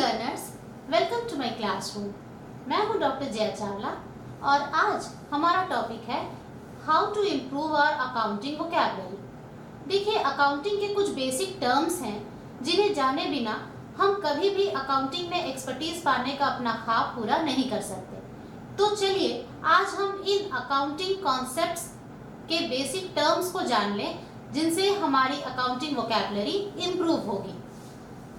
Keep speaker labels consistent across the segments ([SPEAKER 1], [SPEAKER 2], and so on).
[SPEAKER 1] Learners, welcome to my classroom. मैं हूं doctor Jaya Chawla और आज हमारा टॉपिक है how to improve our accounting vocabulary. देखिए, अकाउंटिंग के कुछ बेसिक टर्म्स हैं जिन्हें जाने बिना हम कभी भी अकाउंटिंग में एक्सपर्टीज पाने का अपना ख्वाब पूरा नहीं कर सकते। तो चलिए आज हम इन अकाउंटिंग कॉन्सेप्ट्स के बेसिक टर्म्स को जान लें जिनसे हमारी अकाउंटिंग वोकैबुलरी इम्प्रूव होगी।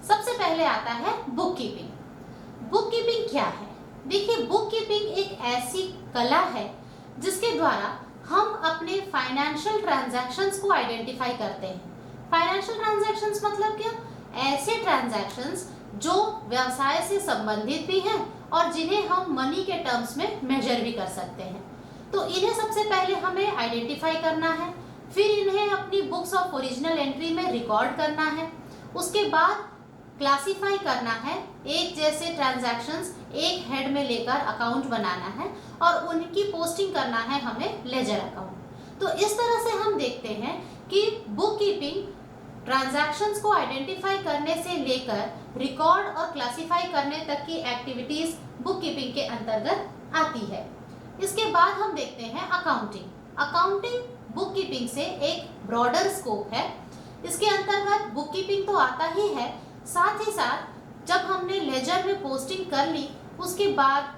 [SPEAKER 1] सबसे पहले आता है बुक कीपिंग। बुक कीपिंग क्या है? देखिए, बुक कीपिंग एक ऐसी कला है जिसके द्वारा हम अपने फाइनेंशियल ट्रांजैक्शंस को आइडेंटिफाई करते हैं। फाइनेंशियल ट्रांजैक्शंस मतलब क्या? ऐसे ट्रांजैक्शंस जो व्यवसाय से संबंधित भी हैं और जिन्हें हम मनी के टर्म्स में मेजर भी कर सकते हैं। तो इन्हें सबसे पहले हमें आइडेंटिफाई करना है, फिर इन्हें अपनी बुक्स ऑफ ओरिजिनल एंट्री में रिकॉर्ड करना है, उसके बाद क्लासिफाई करना है। एक जैसे ट्रांजैक्शंस एक हेड में लेकर अकाउंट बनाना है और उनकी पोस्टिंग करना है हमें लेजर अकाउंट। तो इस तरह से हम देखते हैं कि बुक कीपिंग ट्रांजैक्शंस को आइडेंटिफाई करने से लेकर रिकॉर्ड और क्लासिफाई करने तक की एक्टिविटीज बुक कीपिंग के अंतर्गत आती है। इसके बाद हम देखते हैं अकाउंटिंग। अकाउंटिंग बुक कीपिंग से एक ब्रॉडर स्कोप है। इसके अंतर्गत बुक कीपिंग तो आता ही है, साथ ही साथ जब हमने लेजर में पोस्टिंग कर ली उसके बाद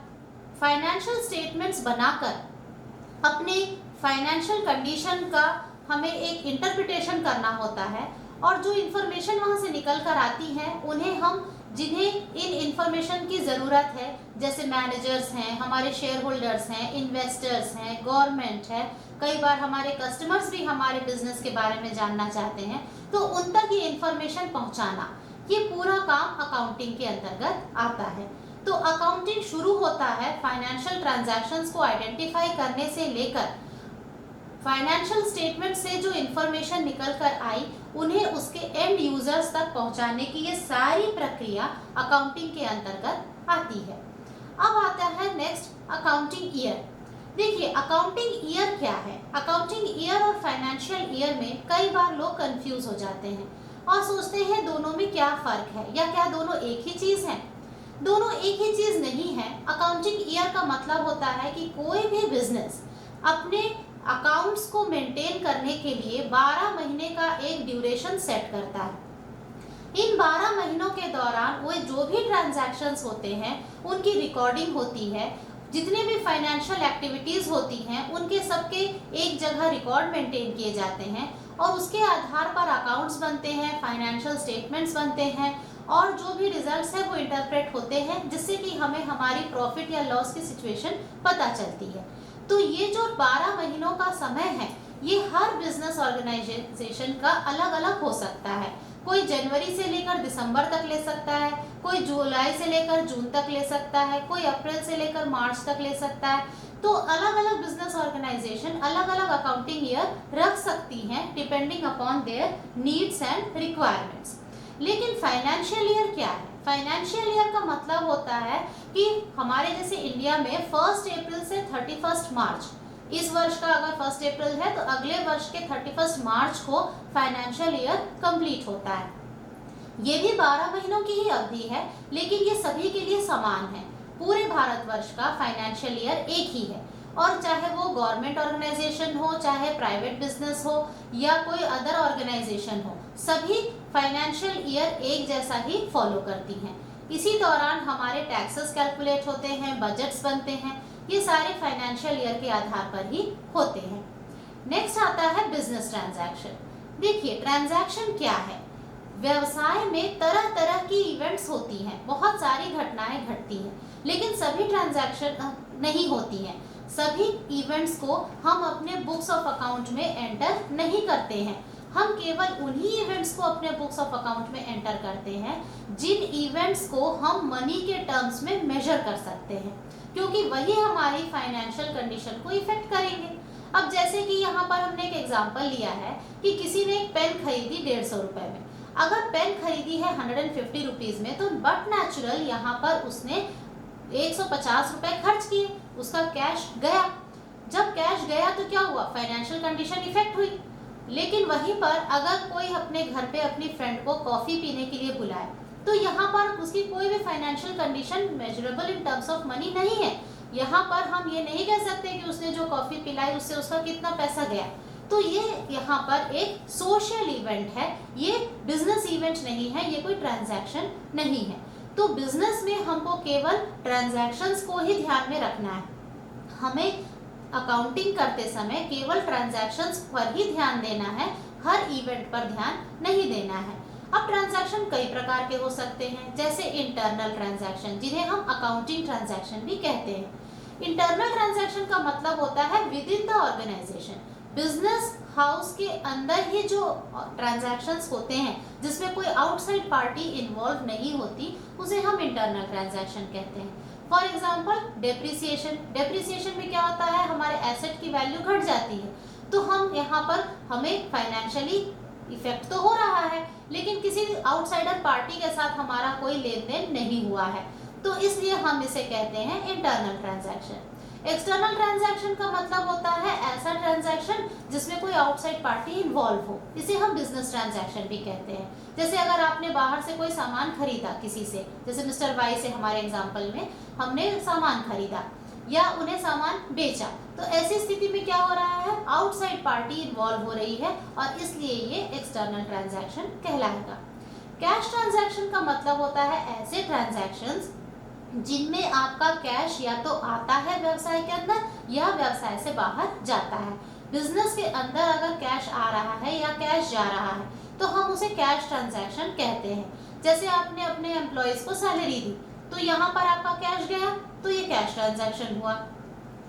[SPEAKER 1] फाइनेंशियल स्टेटमेंट्स बनाकर अपने फाइनेंशियल कंडीशन का हमें एक इंटरप्रिटेशन करना होता है और जो इन्फॉर्मेशन वहाँ से निकल कर आती है उन्हें हम जिन्हें इन इन्फॉर्मेशन की ज़रूरत है, जैसे मैनेजर्स हैं, हमारे शेयर होल्डर्स हैं, इन्वेस्टर्स हैं, गवर्नमेंट है, कई बार हमारे कस्टमर्स भी हमारे बिजनेस के बारे में जानना चाहते हैं, तो उन तक ये इन्फॉर्मेशन पहुँचाना, ये पूरा काम अकाउंटिंग के अंतर्गत आता है। तो अकाउंटिंग शुरू होता है फाइनेंशियल ट्रांजैक्शंस को आइडेंटिफाई करने से लेकर फाइनेंशियल स्टेटमेंट से जो इन्फॉर्मेशन निकल कर आई उन्हें उसके एंड यूजर्स तक पहुंचाने की ये सारी प्रक्रिया अकाउंटिंग के अंतर्गत आती है। अब आता है नेक्स्ट अकाउंटिंग ईयर। देखिए, अकाउंटिंग ईयर क्या है? अकाउंटिंग ईयर और फाइनेंशियल ईयर में कई बार लोग कंफ्यूज हो जाते हैं और सोचते हैं दोनों में क्या फर्क है या क्या दोनों एक ही चीज है। दोनों एक ही चीज नहीं है। अकाउंटिंग ईयर का मतलब होता है कि कोई भी बिजनेस अपने अकाउंट्स को मेंटेन करने के लिए 12 महीने का एक ड्यूरेशन सेट करता है। इन 12 महीनों के दौरान वो जो भी ट्रांजैक्शंस होते हैं उनकी रिकॉर्डिंग होती है, जितने भी फाइनेंशियल एक्टिविटीज होती हैं उनके सबके एक जगह रिकॉर्ड मेंटेन किए जाते हैं और उसके आधार पर अकाउंट्स बनते हैं, फाइनेंशियल स्टेटमेंट्स बनते हैं और जो भी रिजल्ट्स है वो इंटरप्रेट होते हैं, जिससे कि हमें हमारी प्रॉफिट या लॉस की सिचुएशन पता चलती है। तो ये जो 12 महीनों का समय है ये हर बिजनेस ऑर्गेनाइजेशन का अलग अलग हो सकता है। कोई जनवरी से लेकर दिसंबर तक ले सकता है, कोई जुलाई से लेकर जून तक ले सकता है, कोई अप्रैल से लेकर मार्च तक ले सकता है। तो अलग अलग बिजनेस ऑर्गेनाइजेशन अलग अलग अकाउंटिंग ईयर रख सकती हैं depending upon their needs and requirements. लेकिन फाइनेंशियल ईयर क्या है? फाइनेंशियल ईयर का मतलब होता है कि हमारे जैसे इंडिया में 1 अप्रैल से 31 मार्च, इस वर्ष का अगर 1 अप्रैल है तो अगले वर्ष के 31 मार्च को फाइनेंशियल ईयर कंप्लीट होता है। ये भी 12 महीनों की ही अवधि है, लेकिन ये सभी के लिए समान है। पूरे भारतवर्ष का फाइनेंशियल ईयर एक ही है और चाहे वो गवर्नमेंट ऑर्गेनाइजेशन हो, चाहे प्राइवेट बिजनेस हो या कोई अदर ऑर्गेनाइजेशन हो, सभी फाइनेंशियल ईयर एक जैसा ही फॉलो करती हैं। इसी दौरान हमारे टैक्सेस कैलकुलेट होते हैं, बजट्स बनते हैं, ये सारे फाइनेंशियल ईयर के आधार पर ही होते हैं। नेक्स्ट आता है बिजनेस ट्रांजैक्शन। देखिए, ट्रांजैक्शन क्या है? व्यवसाय में तरह तरह की इवेंट्स होती हैं, बहुत सारी घटनाएं घटती हैं, लेकिन सभी ट्रांजैक्शन नहीं होती हैं। सभी इवेंट्स को हम अपने बुक्स ऑफ अकाउंट में एंटर नहीं करते हैं। हम केवल उन्हीं इवेंट्स को अपने बुक्स ऑफ अकाउंट में एंटर करते हैं जिन इवेंट्स को हम मनी के टर्म्स में मेजर कर सकते हैं, क्योंकि वही हमारी फाइनेंशियल कंडीशन को इफेक्ट करेंगे। अब जैसे कि यहाँ पर हमने एक एग्जांपल लिया है कि किसी ने एक पेन खरीदी 150 रुपए में। अगर पेन खरीदी है 150 रुपीज में, तो बट नेचुरल यहाँ पर उसने 150 रुपए खर्च किए, उसका कैश गया। जब कैश गया तो क्या हुआ? फाइनेंशियल कंडीशन इफेक्ट हुई। लेकिन वहीं पर अगर कोई अपने घर पे अपनी फ्रेंड को कॉफी पीने के लिए बुलाए तो यहाँ पर उसकी कोई भी financial condition measurable in terms of money नहीं है। यहाँ पर हम ये नहीं कह सकते कि उसने जो कॉफी पिलाई उससे उसका कितना पैसा गया। तो ये यहाँ पर एक सोशल इवेंट है, ये बिजनेस इवेंट नहीं है, ये कोई ट्रांजैक्शन नहीं है। तो बिजनेस में हमको केवल ट्रांजैक्शंस को ही ध्यान में रखना है। हमें अकाउंटिंग करते समय केवल ट्रांजैक्शंस पर ही ध्यान देना है, हर इवेंट पर ध्यान नहीं देना है। अब ट्रांजैक्शन कई प्रकार के हो सकते हैं, जैसे इंटरनल ट्रांजैक्शन, जिन्हें हम अकाउंटिंग ट्रांजैक्शन भी कहते हैं। इंटरनल ट्रांजैक्शन का मतलब होता है within the organisation, business house के अंदर ही जो ट्रांजैक्शंस होते हैं जिसमें कोई आउटसाइड पार्टी इन्वॉल्व नहीं होती, उसे हम इंटरनल ट्रांजैक्शन कहते हैं। फॉर एग्जाम्पल डेप्रिसिएशन, डेप्रिसिएशन में क्या होता है, हमारे एसेट की वैल्यू घट जाती है, तो हम यहाँ पर हमें फाइनेंशियली इफेक्ट तो हो रहा है, लेकिन किसी आउटसाइडर पार्टी के साथ हमारा कोई लेन देन नहीं हुआ है, तो इसलिए हम इसे कहते हैं इंटरनल ट्रांजैक्शन। एक्सटर्नल ट्रांजैक्शन का मतलब होता है ऐसा ट्रांजैक्शन जिसमें कोई आउटसाइड पार्टी इन्वॉल्व हो, इसे हम बिजनेस ट्रांजैक्शन भी कहते हैं। जैसे अगर आपने बाहर से कोई सामान खरीदा किसी से, जैसे मिस्टर वाई से हमारे एग्जांपल में हमने सामान खरीदा या उन्हें सामान बेचा, तो ऐसी स्थिति में क्या हो रहा है, आउटसाइड पार्टी इन्वॉल्व हो रही है और इसलिए ये एक्सटर्नल ट्रांजैक्शन कहलाएगा। कैश ट्रांजैक्शन का मतलब होता है ऐसे ट्रांजैक्शंस जिनमें आपका कैश या तो आता है व्यवसाय के अंदर या व्यवसाय से बाहर जाता है। बिजनेस के अंदर अगर कैश आ रहा है या कैश जा रहा है तो हम उसे कैश ट्रांजैक्शन कहते हैं। जैसे आपने अपने एम्प्लॉयज को सैलरी दी, तो यहाँ पर आपका कैश गया तो ये कैश ट्रांजैक्शन हुआ।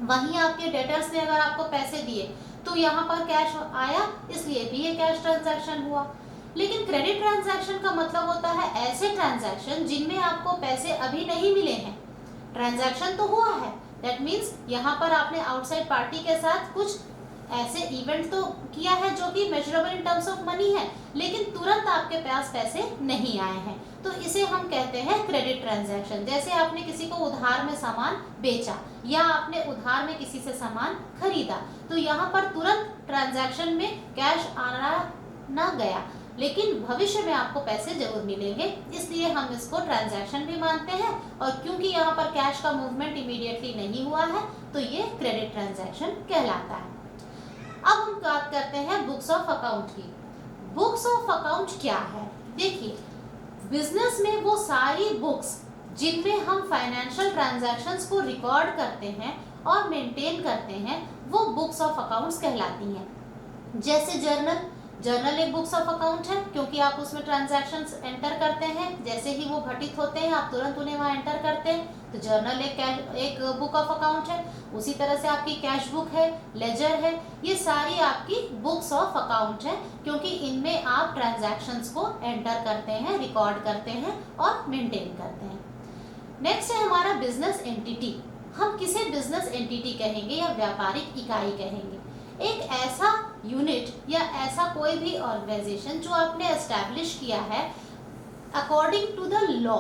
[SPEAKER 1] वहीं आपके डेटर्स ने अगर आपको पैसे दिए तो यहाँ पर कैश आया, इसलिए भी ये कैश ट्रांजैक्शन हुआ। लेकिन क्रेडिट ट्रांजैक्शन का मतलब होता है ऐसे ट्रांजैक्शन जिनमें आपको पैसे अभी नहीं मिले हैं, ट्रांजैक्शन तो हुआ है, दैट मीन्स यहाँ पर आपने आउटसाइड पार्टी के साथ कुछ ऐसे इवेंट तो किया है जो कि measurable in terms of money है, लेकिन तुरंत आपके पास पैसे नहीं आए हैं, तो इसे हम कहते हैं क्रेडिट ट्रांजैक्शन। जैसे आपने किसी को उधार में सामान बेचा या आपने उधार में किसी से सामान खरीदा, तो यहाँ पर तुरंत ट्रांजैक्शन में कैश आना ना गया, लेकिन भविष्य में आपको पैसे जरूर मिलेंगे, इसलिए हम इसको ट्रांजैक्शन भी मानते हैं। और क्योंकि यहाँ पर कैश का मूवमेंट इमीडिएटली नहीं हुआ है तो ये क्रेडिट ट्रांजैक्शन कहलाता है। अब हम बात करते हैं बुक्स ऑफ अकाउंट की। बुक्स ऑफ अकाउंट क्या है? देखिए, बिजनेस में वो सारी बुक्स जिनमें हम फाइनेंशियल ट्रांजैक्शंस को रिकॉर्ड करते हैं और मेंटेन करते हैं, वो बुक्स ऑफ अकाउंट्स कहलाती हैं। जैसे जर्नल, जर्नल एक बुक्स ऑफ अकाउंट है, क्योंकि आप उसमें ट्रांजैक्शंस एंटर करते हैं, जैसे ही वो घटित होते हैं आप तुरंत उन्हें वहाँ एंटर करते हैं, तो जर्नल एक बुक ऑफ अकाउंट है। उसी तरह से आपकी कैश बुक है, लेजर है, ये सारी आपकी बुक्स ऑफ अकाउंट है, क्योंकि इनमें आप ट्रांजैक्शंस को एंटर करते हैं, रिकॉर्ड करते हैं और मेंटेन करते हैं। नेक्स्ट है हमारा बिजनेस एंटिटी। हम किसे बिजनेस एंटिटी कहेंगे या व्यापारिक इकाई कहेंगे? एक ऐसा यूनिट या ऐसा कोई भी ऑर्गेनाइजेशन जो आपने एस्टैब्लिश किया है according to the law,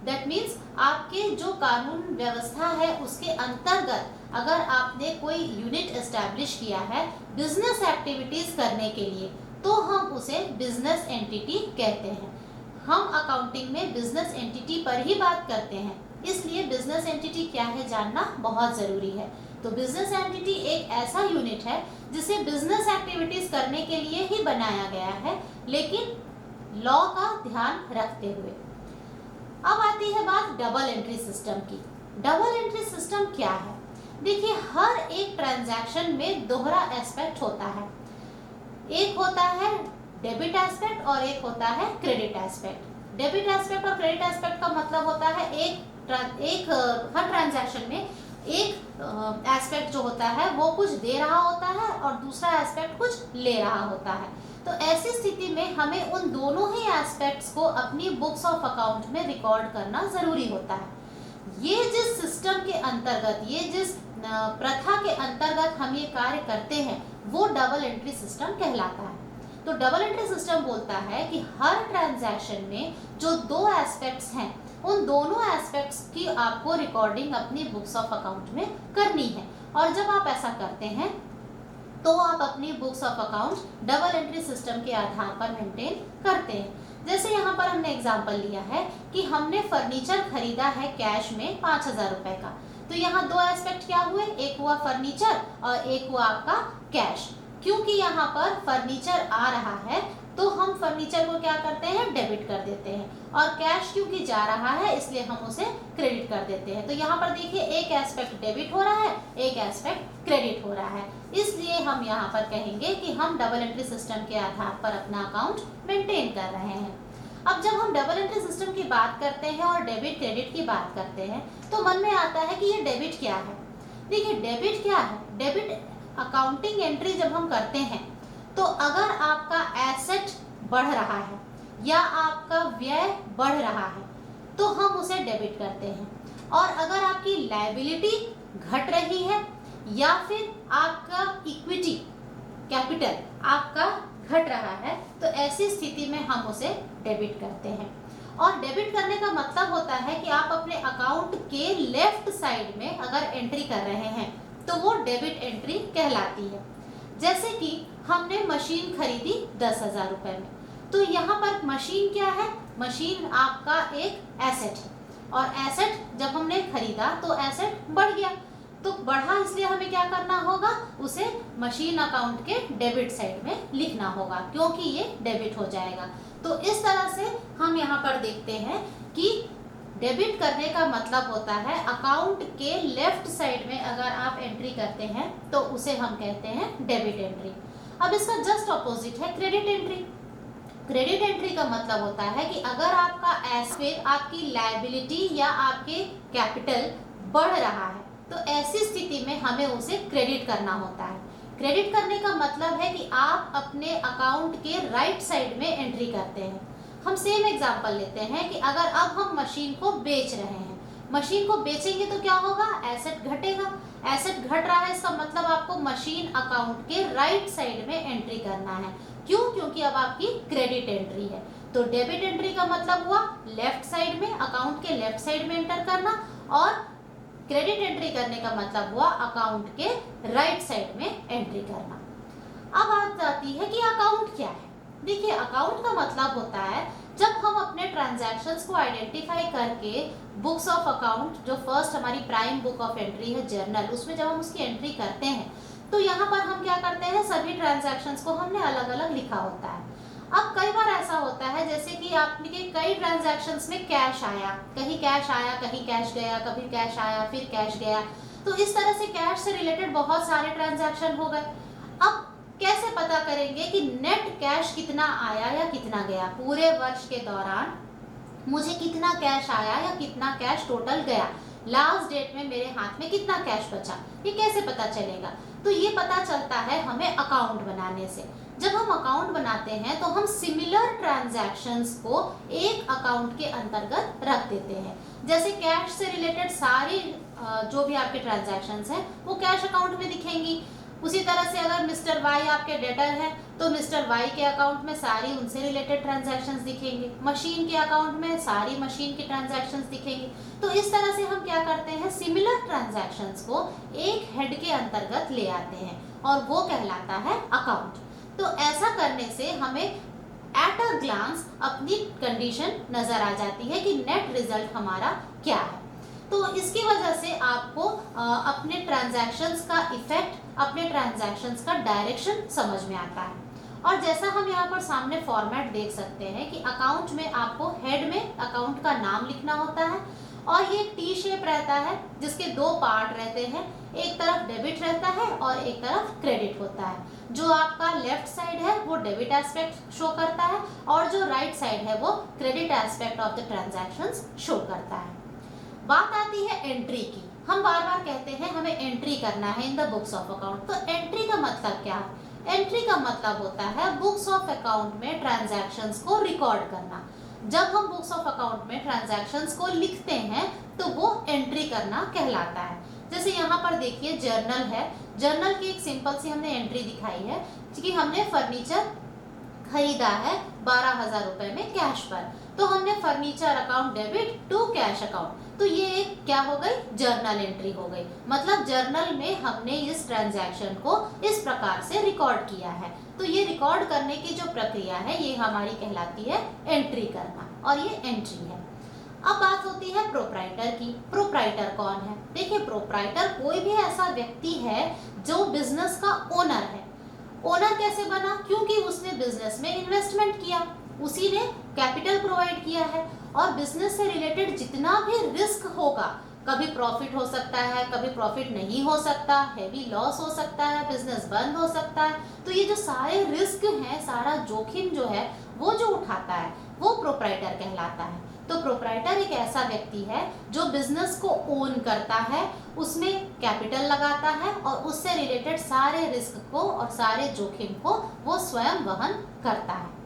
[SPEAKER 1] that means आपके जो कानून व्यवस्था है उसके अंतर्गत अगर आपने कोई यूनिट एस्टैब्लिश किया है बिजनेस एक्टिविटीज करने के लिए, तो हम उसे बिजनेस एंटिटी कहते हैं। हम अकाउंटिंग में बिजनेस एंटिटी पर ही बात करते हैं, इसलिए बिजनेस एंटिटी क्या है जानना बहुत ज़रूरी है। तो बिजनेस एंटिटी एक ऐसा यूनिट है जिसे बिजनेस एक्टिविटीज करने के लिए ही बनाया गया है, लेकिन लॉ का ध्यान रखते हुए। अब आती है बात डबल एंट्री सिस्टम की। डबल एंट्री सिस्टम क्या है? देखिए, हर एक ट्रांजैक्शन में दोहरा एस्पेक्ट होता है। एक होता है डेबिट एस्पेक्ट और एक होता है क्रेडिट एस्पेक्ट। डेबिट एस्पेक्ट और क्रेडिट एस्पेक्ट का मतलब होता है हर ट्रांजैक्शन में एक एस्पेक्ट जो होता है वो कुछ दे रहा होता है और दूसरा एस्पेक्ट कुछ ले रहा होता है। तो ऐसी स्थिति में हमें उन दोनों ही एस्पेक्ट्स को अपनी बुक्स ऑफ अकाउंट में रिकॉर्ड करना जरूरी होता है। ये जिस सिस्टम के अंतर्गत, ये जिस प्रथा के अंतर्गत हम ये कार्य करते हैं वो डबल एंट्री सिस्टम कहलाता है। तो डबल एंट्री सिस्टम बोलता है कि हर ट्रांजैक्शन में जो दो एस्पेक्ट्स हैं उन दोनों एस्पेक्ट्स की आपको रिकॉर्डिंग अपनी बुक्स ऑफ अकाउंट में करनी है, और जब आप ऐसा करते हैं तो आप अपनी books of account double entry system के आधार पर मेंटेन करते हैं। जैसे यहाँ पर हमने एग्जाम्पल लिया है कि हमने फर्नीचर खरीदा है कैश में 5,000 रुपए का। तो यहाँ दो एस्पेक्ट क्या हुए, एक हुआ फर्नीचर और एक हुआ आपका कैश। क्योंकि यहाँ पर फर्नीचर आ रहा है तो हम फर्नीचर को क्या करते हैं, डेबिट कर देते हैं, और कैश क्योंकि जा रहा है इसलिए हम उसे क्रेडिट कर देते हैं। तो यहाँ पर देखिए एक एस्पेक्ट डेबिट हो रहा है, एक एस्पेक्ट क्रेडिट हो रहा है। इसलिए हम यहाँ पर कहेंगे कि हम डबल एंट्री सिस्टम के आधार पर अपना अकाउंट मेंटेन कर रहे हैं। अब जब हम डबल एंट्री सिस्टम की बात करते हैं और डेबिट क्रेडिट की बात करते हैं तो मन में आता है कि ये डेबिट क्या है। देखिए डेबिट क्या है, डेबिट अकाउंटिंग एंट्री जब हम करते हैं तो अगर आपका एसेट बढ़ रहा है या आपका व्यय बढ़ रहा है तो हम उसे डेबिट करते हैं, और अगर आपकी लायबिलिटी घट रही है या फिर आपका इक्विटी कैपिटल आपका घट रहा है तो ऐसी स्थिति में हम उसे डेबिट करते हैं। और डेबिट करने का मतलब होता है कि आप अपने अकाउंट के लेफ्ट साइड में अगर एंट्री कर रहे हैं तो वो डेबिट एंट्री कहलाती है। जैसे कि हमने मशीन खरीदी 10,000 रुपए में, तो यहाँ पर मशीन क्या है, मशीन आपका एक एसेट है, और एसेट जब हमने खरीदा तो एसेट बढ़ गया, तो बढ़ा इसलिए हमें क्या करना होगा, उसे मशीन अकाउंट के डेबिट साइड में लिखना होगा क्योंकि ये डेबिट हो जाएगा। तो इस तरह से हम यहाँ पर देखते हैं कि डेबिट करने का मतलब होता है अकाउंट के लेफ्ट साइड में अगर आप एंट्री करते हैं तो उसे हम कहते हैं डेबिट एंट्री। अब इसका जस्ट ऑपोजिट है क्रेडिट एंट्री। क्रेडिट एंट्री का मतलब होता है कि अगर आपका एसेट, आपकी लायबिलिटी या आपके कैपिटल बढ़ रहा है तो ऐसी स्थिति में हमें उसे क्रेडिट करना होता है। क्रेडिट करने का मतलब है कि आप अपने अकाउंट के राइट साइड में एंट्री करते हैं। हम सेम एग्जांपल लेते हैं कि अगर अब हम मशीन को बेच रहे हैं, मशीन को बेचेंगे तो क्या होगा, एसेट घटेगा। एसेट घट रहा है इसका मतलब आपको मशीन अकाउंट के राइट साइड में एंट्री करना है। क्यों, क्योंकि अब आपकी क्रेडिट एंट्री है। तो डेबिट एंट्री का मतलब हुआ लेफ्ट साइड में, अकाउंट के लेफ्ट साइड में एंटर करना, और क्रेडिट एंट्री करने का मतलब हुआ अकाउंट के राइट साइड में एंट्री करना। अब बात आती है कि अकाउंट क्या है। देखिए अकाउंट का मतलब होता है जब हम अपने ट्रांजैक्शंस को आइडेंटिफाई करके बुक्स ऑफ अकाउंट, जो फर्स्ट हमारी प्राइम बुक ऑफ एंट्री है जर्नल, उसमें जब हम उसकी एंट्री करते हैं तो यहाँ पर हम क्या करते हैं, सभी ट्रांजैक्शंस को हमने अलग अलग लिखा होता है। अब कई बार ऐसा होता है जैसे कि आपने के कई ट्रांजैक्शंस में कैश आया, कहीं कैश आया, कहीं कैश गया, कभी कैश आया फिर कैश गया, तो इस तरह से कैश से रिलेटेड बहुत सारे ट्रांजैक्शन हो गए। अब कैसे पता करेंगे कि नेट कैश कितना आया या कितना गया, पूरे वर्ष के दौरान मुझे कितना कैश आया या कितना कैश टोटल गया, लास्ट डेट में मेरे हाथ में कितना कैश बचा, ये कैसे पता चलेगा। तो ये पता चलता है हमें अकाउंट बनाने से। जब हम अकाउंट बनाते हैं तो हम सिमिलर ट्रांजैक्शंस को एक अकाउंट के अंतर्गत रख देते हैं। जैसे कैश से रिलेटेड सारी जो भी आपके ट्रांजैक्शंस हैं वो कैश अकाउंट में दिखेंगी। उसी तरह से अगर मिस्टर वाई आपके डेटर हैं तो मिस्टर वाई के अकाउंट में सारी उनसे रिलेटेड ट्रांजैक्शंस दिखेंगे, मशीन के अकाउंट में सारी मशीन की ट्रांजैक्शंस दिखेंगी। तो इस तरह से हम क्या करते हैं, सिमिलर ट्रांजैक्शंस को एक हेड के अंतर्गत ले आते हैं और वो कहलाता है अकाउंट। तो ऐसा करने से हमें एट अ ग्लांस अपनी कंडीशन नजर आ जाती है कि नेट रिजल्ट हमारा क्या है। तो इसकी वजह से आपको अपने ट्रांजैक्शंस का इफेक्ट, अपने ट्रांजैक्शंस का डायरेक्शन समझ में आता है। और जैसा हम यहाँ पर सामने फॉर्मेट देख सकते हैं कि अकाउंट में आपको हेड में अकाउंट का नाम लिखना होता है, और ये टी शेप रहता है जिसके दो पार्ट रहते हैं, एक तरफ डेबिट रहता है और एक तरफ क्रेडिट होता है। जो आपका लेफ्ट साइड है वो डेबिट एस्पेक्ट शो करता है और जो राइट साइड है वो credit aspect of the transactions show करता है। बात आती है एंट्री की। हम बार बार कहते हैं हमें एंट्री करना है in the books of account. तो एंट्री का मतलब क्या है? एंट्री का मतलब होता है बुक्स ऑफ अकाउंट में ट्रांजैक्शंस को रिकॉर्ड करना। जब हम बुक्स ऑफ अकाउंट में ट्रांजैक्शंस को लिखते हैं तो वो एंट्री करना कहलाता है। जैसे यहाँ पर देखिए जर्नल है, जर्नल की एक सिंपल सी हमने एंट्री दिखाई है कि हमने फर्नीचर खरीदा है 12,000 रुपए में कैश पर, तो हमने furniture account debit to cash account. तो ये एक क्या हो गई, जर्नल एंट्री हो गई। मतलब जर्नल में हमने इस ट्रांजैक्शन को इस प्रकार से रिकॉर्ड किया है। तो ये रिकॉर्ड करने की जो प्रक्रिया है ये हमारी कहलाती है एंट्री करना, और ये एंट्री है। अब बात होती है प्रोप्राइटर की। प्रोप्राइटर कौन है? देखिए, प्रोप्राइटर कोई भी ऐसा व्यक्ति है जो बिजनेस का ओनर है। ओनर कैसे बना? क्योंकि उसने बिजनेस में इन्वेस्टमेंट किया, उसी ने कैपिटल प्रोवाइड किया है, और बिजनेस से रिलेटेड जितना भी रिस्क होगा, कभी प्रॉफिट हो सकता है, कभी प्रॉफिट नहीं हो सकता, हैवी लॉस हो सकता है, बिजनेस बंद हो सकता है, तो ये जो सारे रिस्क हैं, सारा जोखिम जो है वो जो उठाता है वो प्रोप्राइटर कहलाता है। तो प्रोप्राइटर एक ऐसा व्यक्ति है जो बिजनेस को ओन करता है, उसमें कैपिटल लगाता है और उससे रिलेटेड सारे रिस्क को और सारे जोखिम को वो स्वयं वहन करता है।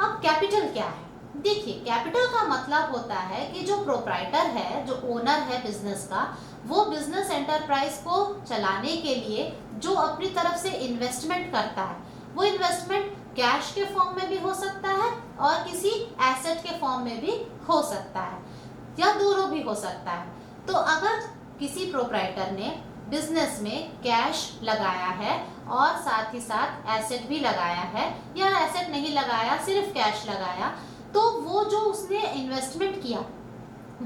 [SPEAKER 1] अब कैपिटल क्या है? देखिए, कैपिटल का मतलब होता है कि जो प्रोप्राइटर है, जो ओनर है बिजनेस का, वो बिजनेस एंटरप्राइज को चलाने के लिए जो अपनी तरफ से इन्वेस्टमेंट करता है, वो इन्वेस्टमेंट कैश के फॉर्म में भी हो सकता है और किसी एसेट के फॉर्म में भी हो सकता है, या दोनों भी हो सकता है। तो अगर किसी प्रोप्राइटर ने बिजनेस में कैश लगाया है और साथ ही साथ एसेट भी लगाया है, या एसेट नहीं लगाया, सिर्फ कैश लगाया, तो वो जो उसने इन्वेस्टमेंट किया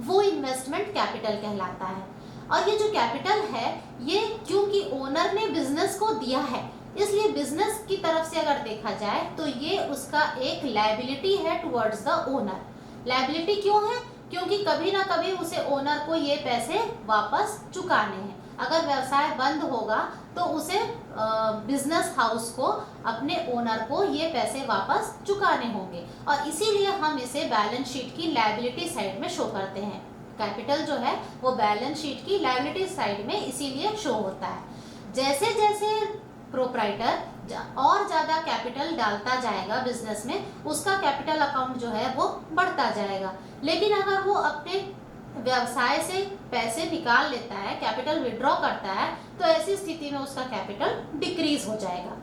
[SPEAKER 1] वो इन्वेस्टमेंट कैपिटल कहलाता है। और ये जो कैपिटल है, ये क्योंकि ओनर ने बिजनेस को दिया है, इसलिए बिजनेस की तरफ से अगर देखा जाए तो ये उसका एक लायबिलिटी है टुवर्ड्स द ओनर। लायबिलिटी क्यों है? क्योंकि कभी ना कभी उसे ओनर को ये पैसे वापस चुकाने हैं। अगर व्यवसाय बंद होगा तो उसे बिजनेस हाउस को, अपने ओनर को ये पैसे वापस चुकाने होंगे, और इसीलिए हम इसे बैलेंस शीट की लायबिलिटी साइड में शो करते हैं। कैपिटल जो है वो बैलेंस शीट की लायबिलिटी साइड में इसीलिए शो होता है। जैसे जैसे प्रोप्राइटर और ज़्यादा कैपिटल डालता जाएगा बिजनेस में, उसका कैपिटल अकाउंट जो है वो बढ़ता जाएगा। लेकिन अगर वो अपने व्यवसाय से पैसे निकाल लेता है, कैपिटल विड्रॉ करता है, तो ऐसी स्थिति में उसका कैपिटल डिक्रीज हो जाएगा।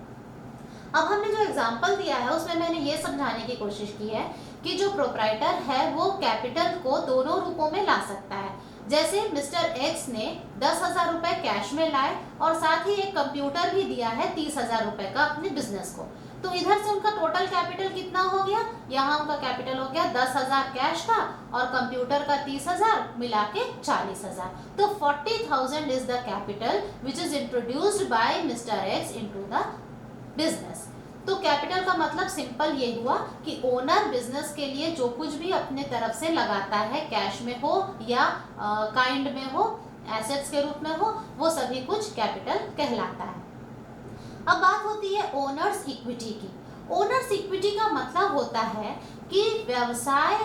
[SPEAKER 1] अब हमने जो एग्जाम्पल दिया है उसमें मैंने ये समझाने की कोशिश की है कि जो प्रोप्राइटर है वो कैपिटल को दोनों रूपों में ला सकता है। जैसे मिस्टर एक्स ने 10,000 रुपये कैश में लाए और साथ ही एक कंप्यूटर भी दिया है 30,000 रुपये का अपने बिजनेस को, तो इधर से उनका टोटल कैपिटल कितना हो गया? यहाँ उनका कैपिटल हो गया 10,000 कैश का और कंप्यूटर का 30,000 मिला के 40,000। तो 40,000 is the capital which is introduced by mister x into the business. तो कैपिटल का मतलब सिंपल ये हुआ कि ओनर बिजनेस के लिए जो कुछ भी अपने तरफ से लगाता है, कैश में हो या काइंड में हो, एसेट्स के रूप में हो, वो सभी कुछ कैपिटल कहलाता है। अब बात होती है ओनर्स इक्विटी की। ओनर्स इक्विटी का मतलब होता है कि व्यवसाय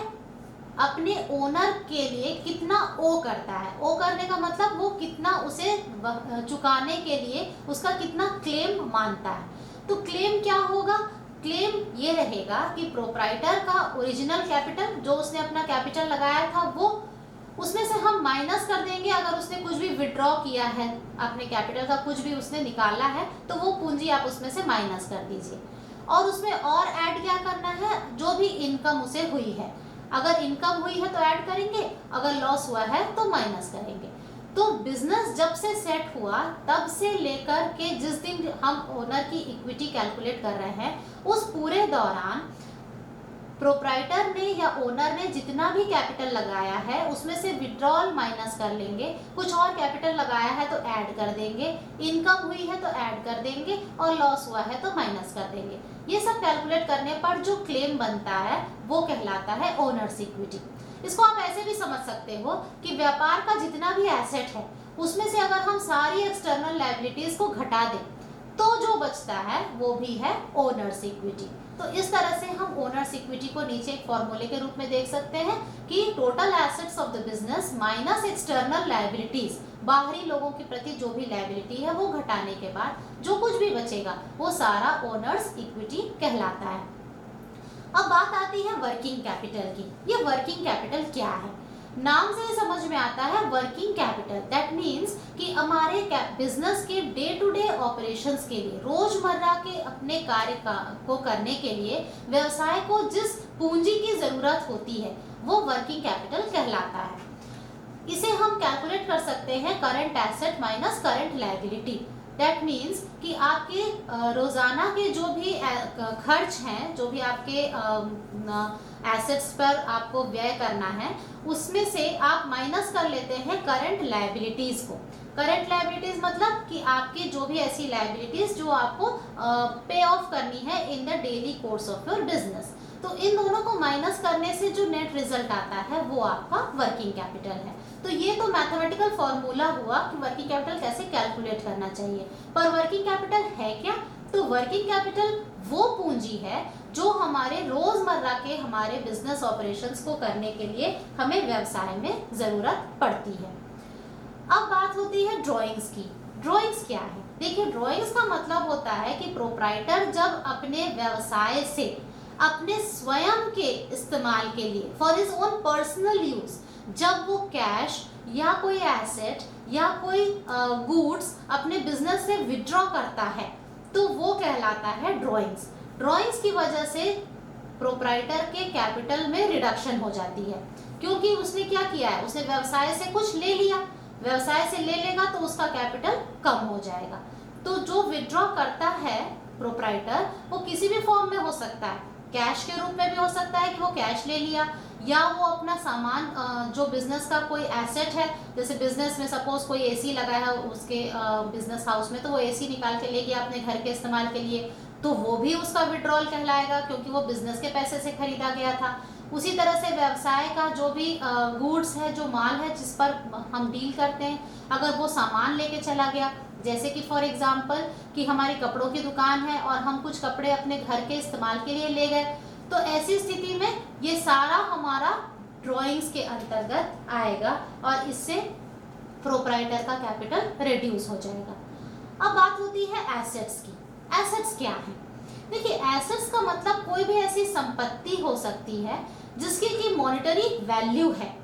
[SPEAKER 1] अपने ओनर के लिए कितना ओ करता है। ओ करने का मतलब वो कितना उसे चुकाने के लिए उसका कितना क्लेम मानता है। तो क्लेम क्या होगा? क्लेम ये रहेगा कि प्रोप्राइटर का ओरिजिनल कैपिटल, जो उसने अपना कैपिटल लगाया था, वो उसमें से हम माइनस कर देंगे। अगर उसने कुछ भी विड्रॉ किया है, अपने कैपिटल का कुछ भी उसने निकाला है, तो वो पूंजी आप उसमें से माइनस कर दीजिए। और उसमें और ऐड क्या करना है? जो भी इनकम उसे हुई है, अगर इनकम हुई है तो ऐड करेंगे, अगर लॉस हुआ है तो माइनस करेंगे। तो बिजनेस जब से सेट हुआ तब से लेकर के जिस दिन हम ओनर की इक्विटी कैलकुलेट कर रहे हैं, उस पूरे दौरान प्रोप्राइटर ने या ओनर ने जितना भी कैपिटल लगाया है उसमें से विड्रॉल माइनस कर लेंगे, कुछ और कैपिटल लगाया है तो ऐड कर देंगे, इनकम हुई है तो ऐड कर देंगे, और लॉस हुआ है तो माइनस कर देंगे। ये सब कैलकुलेट करने पर जो क्लेम बनता है वो कहलाता है ओनर्स इक्विटी। इसको आप ऐसे भी समझ सकते हो कि व्यापार का जितना भी एसेट है उसमें से अगर हम सारी एक्सटर्नल लायबिलिटीज को घटा दें तो जो बचता है वो भी है ओनर्स इक्विटी। तो इस तरह से हम ओनर्स इक्विटी को नीचे एक फॉर्मूले के रूप में देख सकते हैं कि total assets of the business minus external liabilities, बाहरी लोगों के प्रति जो भी लायबिलिटी है वो घटाने के बाद जो कुछ भी बचेगा वो सारा ओनर्स इक्विटी कहलाता है। अब बात आती है वर्किंग कैपिटल की। ये वर्किंग कैपिटल क्या है? नाम से समझ में आता है वर्किंग कैपिटल, दैट मीन्स कि हमारे बिजनेस के डे टू डे ऑपरेशंस के लिए, रोजमर्रा के अपने कार्य को करने के लिए व्यवसाय को जिस पूंजी की जरूरत होती है वो वर्किंग कैपिटल कहलाता है। इसे हम कैलकुलेट कर सकते हैं current asset minus current liability. That means कि आपके रोजाना के जो भी खर्च हैं, जो भी आपके एसेट्स पर आपको व्यय करना है, उसमें से आप माइनस कर लेते हैं करंट लायबिलिटीज को। करंट लायबिलिटीज मतलब कि आपकी जो भी ऐसी लायबिलिटीज जो आपको पे ऑफ करनी है in the daily course of your business, तो इन दोनों को माइनस करने से जो नेट रिजल्ट आता है वो आपका वर्किंग कैपिटल है। तो ये तो मैथमेटिकल फॉर्मूला हुआ कि वर्किंग कैपिटल कैसे कैलकुलेट करना चाहिए। पर वर्किंग कैपिटल है क्या? तो वर्किंग कैपिटल वो पूंजी है जो हमारे रोजमर्रा के हमारे बिजनेस ऑपरेशंस को करने के लिए हमें व्यवसाय में जरूरत पड़ती है। अब बात होती है ड्राइंग्स की। ड्राइंग्स क्या है? देखिए, ड्राइंग्स का मतलब होता है कि प्रोप्राइटर जब अपने व्यवसाय से अपने स्वयं के इस्तेमाल के लिए for his own personal use, जब वो कैश या कोई एसेट या कोई गुड्स अपने बिजनेस से विड्रॉ करता है, तो वो कहलाता है ड्राइंग्स। ड्राइंग्स की वजह से प्रोप्राइटर के कैपिटल में रिडक्शन हो जाती है, क्योंकि उसने क्या किया है, उसने व्यवसाय से कुछ ले लिया, व्यवसाय से ले लेगा तो उसका कैपिटल कम हो जाएगा। तो जो विड्रॉ करता है प्रोप्राइटर, वो किसी भी फॉर्म में हो सकता है, कैश के रूप में भी हो सकता है कि वो कैश ले लिया, या वो अपना सामान जो बिजनेस का कोई एसेट है, जैसे बिजनेस में सपोज कोई एसी लगा है उसके बिजनेस हाउस में, तो वो एसी निकाल के ले गया अपने घर के इस्तेमाल के लिए, तो वो भी उसका विड्रॉल कहलाएगा क्योंकि वो बिजनेस के पैसे से खरीदा गया था। उसी तरह से व्यवसाय का जो भी गुड्स है, जो माल है जिस पर हम डील करते हैं, अगर वो सामान लेके चला गया, जैसे कि फॉर एग्जांपल कि हमारी कपड़ों की दुकान है और हम कुछ कपड़े अपने घर के इस्तेमाल के लिए ले गए, तो ऐसी स्थिति में ये सारा हमारा ड्राइंग्स के अंतर्गत आएगा और इससे प्रोप्राइटर का कैपिटल रिड्यूस हो जाएगा। अब बात होती है एसेट्स की। एसेट्स क्या है? देखिए, एसेट्स का मतलब कोई भी ऐसी संपत्ति हो सकती है जिसकी की मॉनेटरी वैल्यू है,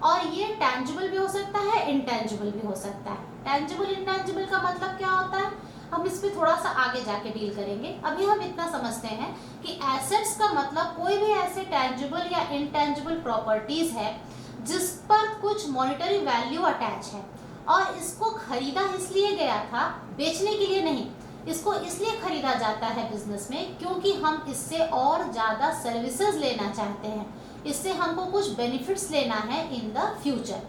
[SPEAKER 1] और ये टैंजिबल भी हो सकता है, इनटैंजिबल भी हो सकता है। टैंजिबल इनटैंजिबल का मतलब क्या होता है, हम इस पे थोड़ा सा आगे जाके डील करेंगे। अभी हम इतना समझते हैं कि एसेट्स का मतलब कोई भी ऐसे टैंजिबल या इनटैंजिबल प्रॉपर्टीज है जिस पर कुछ मॉनेटरी वैल्यू अटैच है, और इसको खरीदा इसलिए गया था, बेचने के लिए नहीं। इसको इसलिए खरीदा जाता है बिजनेस में क्योंकि हम इससे और ज़्यादा सर्विसेज लेना चाहते हैं, इससे हमको कुछ बेनिफिट्स लेना है इन द फ्यूचर।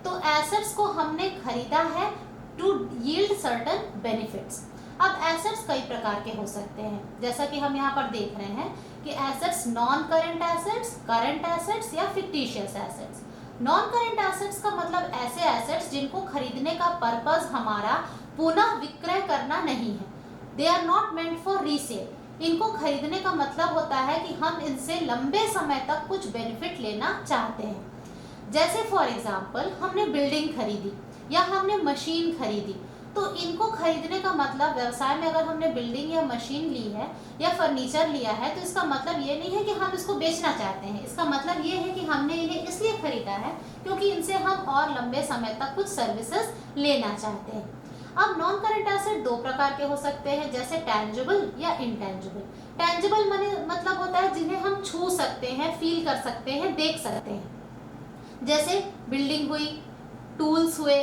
[SPEAKER 1] तो एसेट्स को हमने खरीदा है टू यील्ड सर्टेन बेनिफिट्स। अब एसेट्स कई प्रकार के हो सकते हैं, जैसा कि हम यहाँ पर देख रहे हैं कि assets non current assets, current assets या fictitious assets. Non current assets का मतलब ऐसे एसेट्स जिनको खरीदने का पर्पस हमारा पुनः विक्रय करना नहीं है, they are not meant for resale. इनको खरीदने का मतलब होता है कि हम इनसे लंबे समय तक कुछ बेनिफिट लेना चाहते हैं। जैसे फॉर एग्जाम्पल हमने बिल्डिंग खरीदी या हमने मशीन खरीदी, तो इनको खरीदने का मतलब, व्यवसाय में अगर हमने बिल्डिंग या मशीन ली है या फर्नीचर लिया है, तो इसका मतलब ये नहीं है कि हम इसको बेचना चाहते हैं। इसका मतलब ये है कि हमने इन्हें इसलिए खरीदा है क्योंकि इनसे हम और लंबे समय तक कुछ सर्विसेज लेना चाहते हैं। अब नॉन करंट एसेट दो प्रकार के हो सकते हैं, जैसे टैंजिबल या इनटैंजिबल। टैंजिबल मतलब होता है जिन्हें हम छू सकते हैं, फील कर सकते हैं, देख सकते हैं। जैसे बिल्डिंग हुई, टूल्स हुए,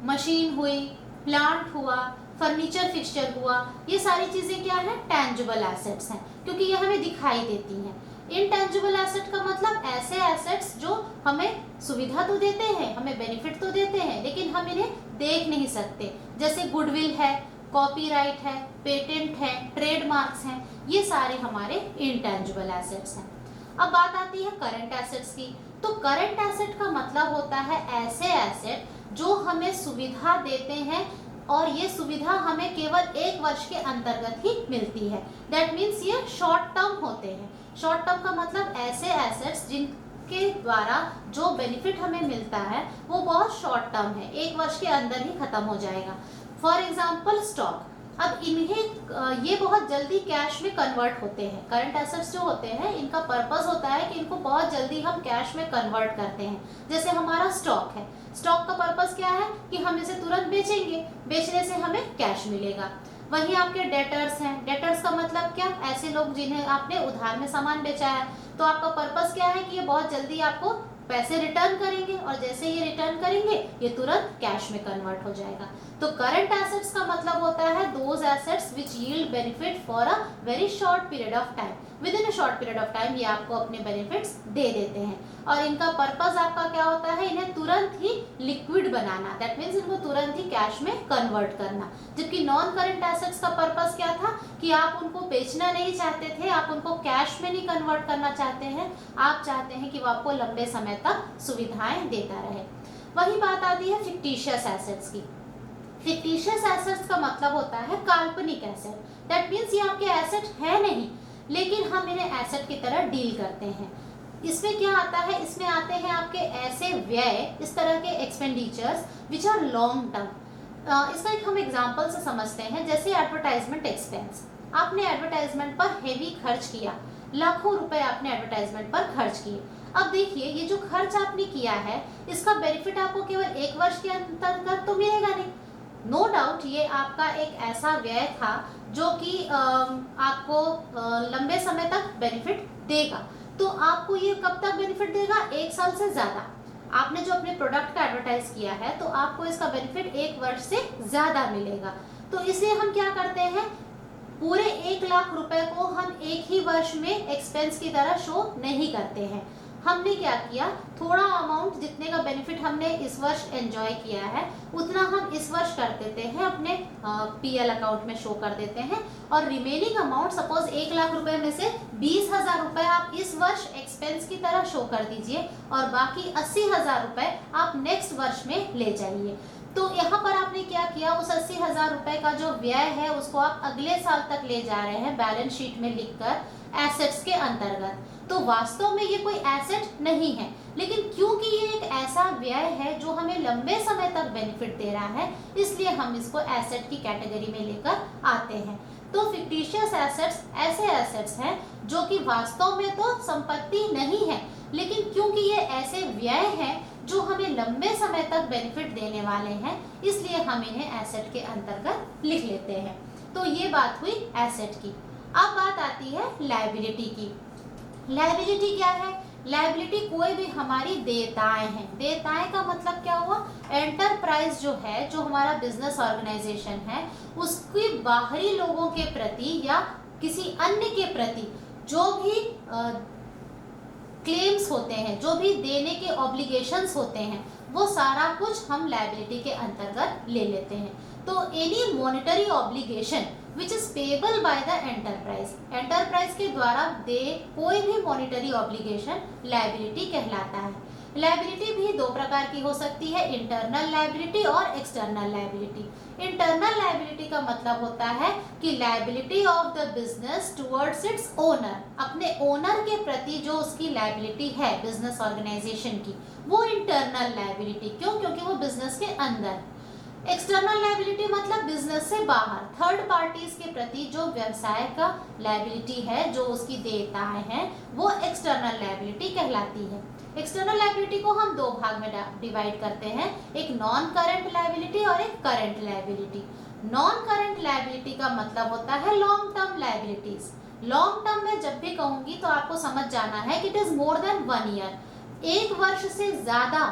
[SPEAKER 1] मशीन हुई, प्लांट हुआ, फर्नीचर फिक्सचर हुआ, ये सारी चीजें क्या है, टैंजिबल एसेट्स हैं, क्योंकि ये हमें दिखाई देती हैं। इनटैंजिबल एसेट का मतलब ऐसे एसेट्स जो हमें सुविधा तो देते हैं, हमें बेनिफिट तो देते हैं, लेकिन हम इन्हें देख नहीं सकते। जैसे गुडविल है, कॉपीराइट है, पेटेंट है, ट्रेडमार्क्स हैं, ये सारे हमारे इनटैंजिबल एसेट्स हैं। अब बात आती है करंट एसेट्स की। तो करंट एसेट का मतलब होता है ऐसे एसेट जो हमें सुविधा देते हैं, और ये सुविधा हमें केवल 1 वर्ष के अंतर्गत ही मिलती है। दैट मीन्स ये शॉर्ट टर्म होते हैं। शॉर्ट टर्म का मतलब ऐसे एसेट्स जिनके द्वारा जो बेनिफिट हमें मिलता है वो बहुत शॉर्ट टर्म है, 1 वर्ष के अंदर ही खत्म हो जाएगा। For example stock. अब इन्हें ये बहुत जल्दी कैश में कन्वर्ट होते हैं। करंट एसेट्स जो होते हैं इनका पर्पस होता है कि इनको बहुत जल्दी हम कैश में कन्वर्ट करते हैं। जैसे हमारा स्टॉक है, स्टॉक का पर्पस क्या है कि हम इसे तुरंत बेचेंगे, बेचने से हमें कैश मिलेगा। वहीं आपके डेटर्स हैं। डेटर्स का मतलब क्या, ऐसे लोग जिन्हें आपने उधार में सामान बेचा है, तो आपका पर्पस क्या है कि ये बहुत जल्दी आपको पैसे रिटर्न करेंगे और जैसे ये रिटर्न करेंगे ये तुरंत कैश में कन्वर्ट हो जाएगा। तो करंट एसेट्स का मतलब होता है those assets which yield benefit for a very short period of time. With in a short period of time ये आपको अपने बेनिफिट्स दे देते हैं और इनका पर्पस आपका क्या होता है, इन्हें तुरंत ही लिक्विड बनाना, दैट मीन्स इनको तुरंत ही कैश में कन्वर्ट करना। जबकि नॉन करंट एसेट्स का पर्पस क्या था कि आप उनको बेचना नहीं चाहते थे, आप उनको कैश में नहीं कन्वर्ट करना चाहते हैं, आप चाहते हैं कि वो आपको लंबे समय तक सुविधाएं देता रहे। वही बात आती है फिक्टिशियस एसेट्स की। फिक्टिशियस एसेट्स का मतलब होता है काल्पनिक एसेट, दैट मीन्स ये आपके एसेट है नहीं लेकिन हम इन्हें एसेट की तरह डील करते हैं। इसमें क्या आता है, इसमें आते हैं आपके ऐसे व्यय, इस तरह के expenditures which are long term. इसका एक हम एग्जांपल से समझते हैं, जैसे एडवर्टाइजमेंट एक्सपेंस। आपने एडवर्टाइजमेंट पर हेवी खर्च किया, लाखों रुपए आपने एडवर्टाइजमेंट पर खर्च किए। अब देखिए ये जो खर्च आपने किया है इसका बेनिफिट आपको केवल 1 वर्ष के अंतर्गत तो मिलेगा नहीं। नो डाउट ये आपका एक ऐसा व्यय था जो कि आपको लंबे समय तक बेनिफिट देगा। तो आपको ये कब तक बेनिफिट देगा, 1 साल से ज़्यादा। आपने जो अपने प्रोडक्ट का एडवर्टाइज किया है तो आपको इसका बेनिफिट 1 वर्ष से ज़्यादा मिलेगा। तो इसलिए हम क्या करते हैं, पूरे 1 लाख रुपए को हम एक ही वर्ष में एक्सपेंस की तरह शो नहीं करते हैं। हमने क्या किया, थोड़ा अमाउंट जितने का बेनिफिट हमने इस वर्ष एंजॉय किया है उतना हम इस वर्ष कर देते हैं, अपने पीएल अकाउंट में शो कर देते हैं और रिमेनिंग अमाउंट, सपोज 1 लाख रुपए में से 20,000 रुपए आप इस वर्ष एक्सपेंस की तरह शो कर दीजिए और बाकी 80,000 रुपए आप नेक्स्ट वर्ष में ले जाइए। तो यहाँ पर आपने क्या किया, उस 80,000 रुपए का जो व्यय है उसको आप अगले साल तक ले जा रहे हैं बैलेंस शीट में लिखकर एसेट्स के अंतर्गत। तो वास्तव में ये कोई एसेट नहीं है, लेकिन क्योंकि ये एक ऐसा व्यय है जो हमें लंबे समय तक बेनिफिट दे रहा है इसलिए हम इसको एसेट की कैटेगरी में लेकर आते हैं। तो फिक्टिशियस एसेट्स ऐसे एसेट्स हैं जो कि वास्तव में तो संपत्ति नहीं है, लेकिन क्योंकि ये ऐसे व्यय हैं जो हमें लंबे समय तक बेनिफिट देने वाले हैं इसलिए हम इन्हें एसेट के अंतर्गत लिख लेते हैं। तो ये बात हुई एसेट की। अब बात आती है लायबिलिटी की। लायबिलिटी क्या है, लायबिलिटी कोई भी हमारी देयताएं हैं। देयताएं का मतलब क्या हुआ, एंटरप्राइज जो है, जो हमारा बिजनेस ऑर्गेनाइजेशन है उसकी बाहरी लोगों के प्रति या किसी अन्य के प्रति जो भी क्लेम्स होते हैं, जो भी देने के ऑब्लिगेशंस होते हैं, वो सारा कुछ हम लायबिलिटी के अंतर्गत ले लेते हैं। तो any monetary obligation which is payable by the enterprise, enterprise के द्वारा दे कोई भी मॉनेटरी ऑब्लिगेशन लायबिलिटी कहलाता है। लायबिलिटी भी 2 प्रकार की हो सकती है, इंटरनल लायबिलिटी और एक्सटर्नल लायबिलिटी। इंटरनल लायबिलिटी का मतलब होता है कि liability of the business towards its owner, अपने ओनर के प्रति जो उसकी लायबिलिटी है बिजनेस ऑर्गेनाइजेशन की, वो इंटरनल लायबिलिटी। क्यों, क्योंकि वो बिजनेस के अंदर। एक्सटर्नल लायबिलिटी मतलब बिजनेस से बाहर, थर्ड पार्टीज के प्रति जो व्यवसाय का लायबिलिटी है, जो उसकी देयताएं हैं, वो एक्सटर्नल लायबिलिटी कहलाती है। एक्सटर्नल लायबिलिटी को हम 2 भाग में डिवाइड करते हैं, एक नॉन करंट लायबिलिटी और एक current liability. Non current liability का मतलब होता है long term liabilities. Long term में जब भी कहूंगी तो आपको समझ जाना है कि it is more than 1 year, 1 वर्ष से ज्यादा।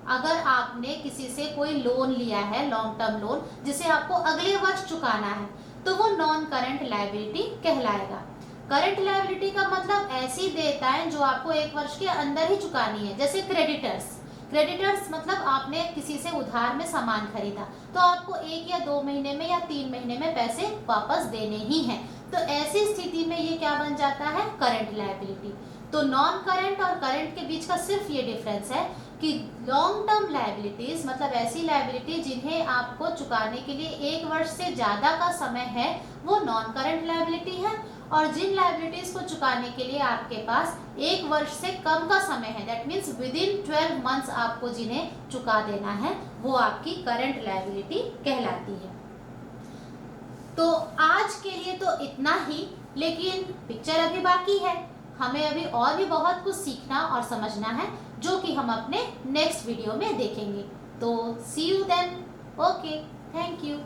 [SPEAKER 1] अगर आपने किसी से कोई लोन लिया है, लॉन्ग टर्म लोन, जिसे आपको अगले वर्ष चुकाना है, तो वो नॉन करंट लायबिलिटी कहलाएगा। करंट लायबिलिटी का मतलब ऐसी देयताएं जो आपको 1 वर्ष के अंदर ही चुकानी है, जैसे क्रेडिटर्स। क्रेडिटर्स मतलब आपने किसी से उधार में सामान खरीदा तो आपको 1 या 2 महीने में या 3 महीने में पैसे वापस देने ही हैं। तो ऐसी स्थिति में ये क्या बन जाता है, करंट लायबिलिटी। तो नॉन करंट और करंट के बीच का सिर्फ ये डिफरेंस है कि लॉन्ग टर्म लायबिलिटीज मतलब ऐसी लायबिलिटी जिन्हें आपको चुकाने के लिए 1 वर्ष से ज़्यादा का समय है, वो नॉन करंट लायबिलिटी है। और जिन लायबिलिटीज को चुकाने के लिए आपके पास 1 वर्ष से कम का समय है, that means with in 12 months आपको जिन्हें चुका देना है, वो आपकी करंट लायबिलिटी कहलाती है। तो आज के लिए तो इतना ही, लेकिन पिक्चर अभी बाकी है। हमें अभी और भी बहुत कुछ सीखना और समझना है, जो कि हम अपने नेक्स्ट वीडियो में देखेंगे। तो see you then. Okay, thank you.